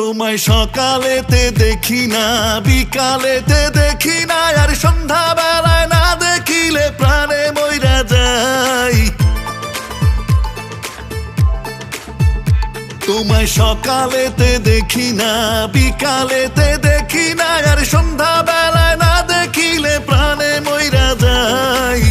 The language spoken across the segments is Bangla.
তোমায় সকালেতে দেখি না, বিকালেতে দেখি না, আর সন্ধ্যা বেলায় না দেখিলে প্রাণে মইরা যাই। তোমায় সকালেতে দেখি না, বিকালেতে দেখি না, আর সন্ধ্যা বেলায় না দেখিলে প্রাণে মইরা যাই।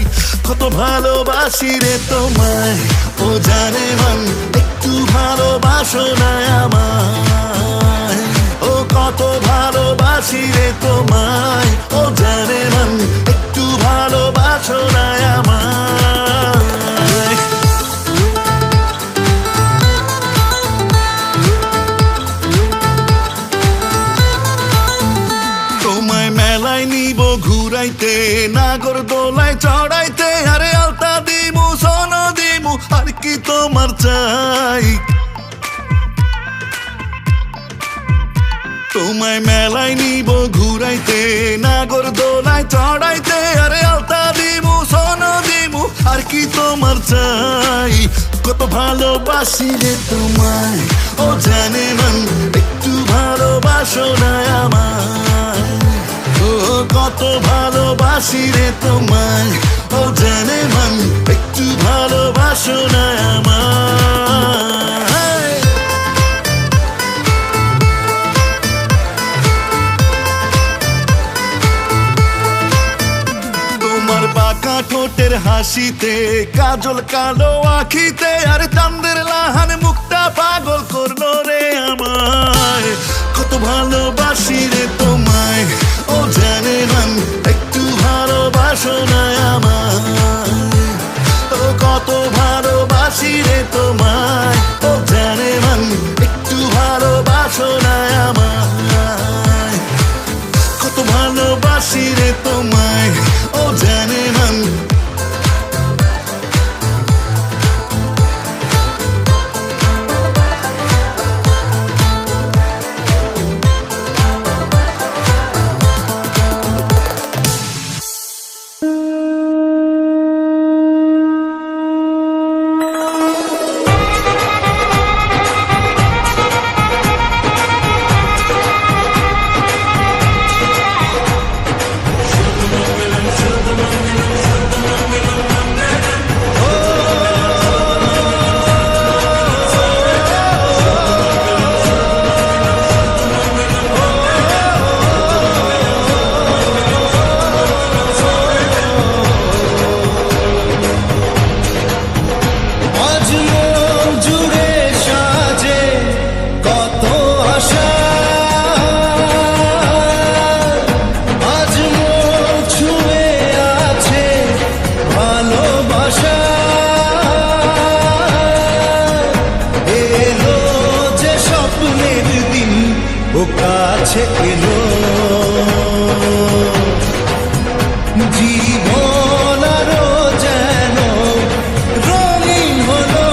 কত ভালোবাসি রে তোমায়, ও জানে মন, একটু ভালোবাসো না আমায়। ও কত ভালোবাসি রে তোমায়, ও জানে মন, একটু ভালোবাসো না আমায়। তোমায় মেলায় নিব ঘুরাইতে, নাগর দোলায় চড়াইতে, আরে আলতা দিমু সোন দিমু, আর কি তোমার চাই। তোমায় মেলায় নিব ঘুরাইতে, নাগর দোলায় চড়াইতে, আরে আলতা দিমু সোন দিমু, আর কি তোমার চাই। কত ভালোবাসি রে তোমায়, ও জানে মন, একটু ভালোবাসো না আমায়। ও কত ভালোবাসি রে তোমায়, ও জানে মন, একটু ভালোবাসো না আমায়। তোমার বাঁকা ঠোঁটের হাসিতে, কাজল কালো আখিতে, আর চাঁদের লাহান মুখটা পাগল করলো রে আমায়। কত ভালোবাসি রে তোমায়, ও জানে মন, একটু ভালোবাসো না আমায়। ও কত ভালোবাসি রে তোমায়, ও জানে মন, একটু ভালোবাসো না আমায়। কত ভালোবাসি রে তোমায়, ও জানে মন। জীবন আরো যেন রঙিন হলো।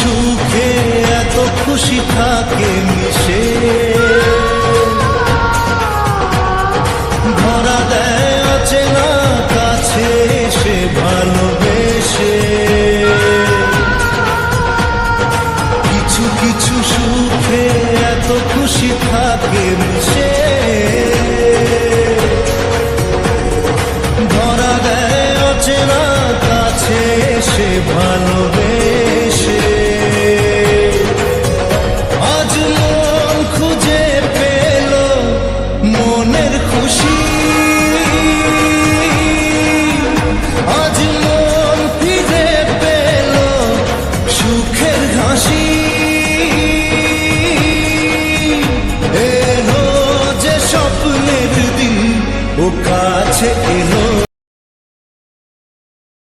সুখে এত খুশি থাকে মিশে, ধরা দেয় অচেনা কাছে এসে ভালোবেসে। কিছু কিছু সুখে এত খুশি থাকে মিশে, ধরা দেয় অচেনা কাছে এসে ভালোবেসে। আজ মন খুঁজে পেল মনের খুশি, আজ মন ফিরে পেল কাছে এলে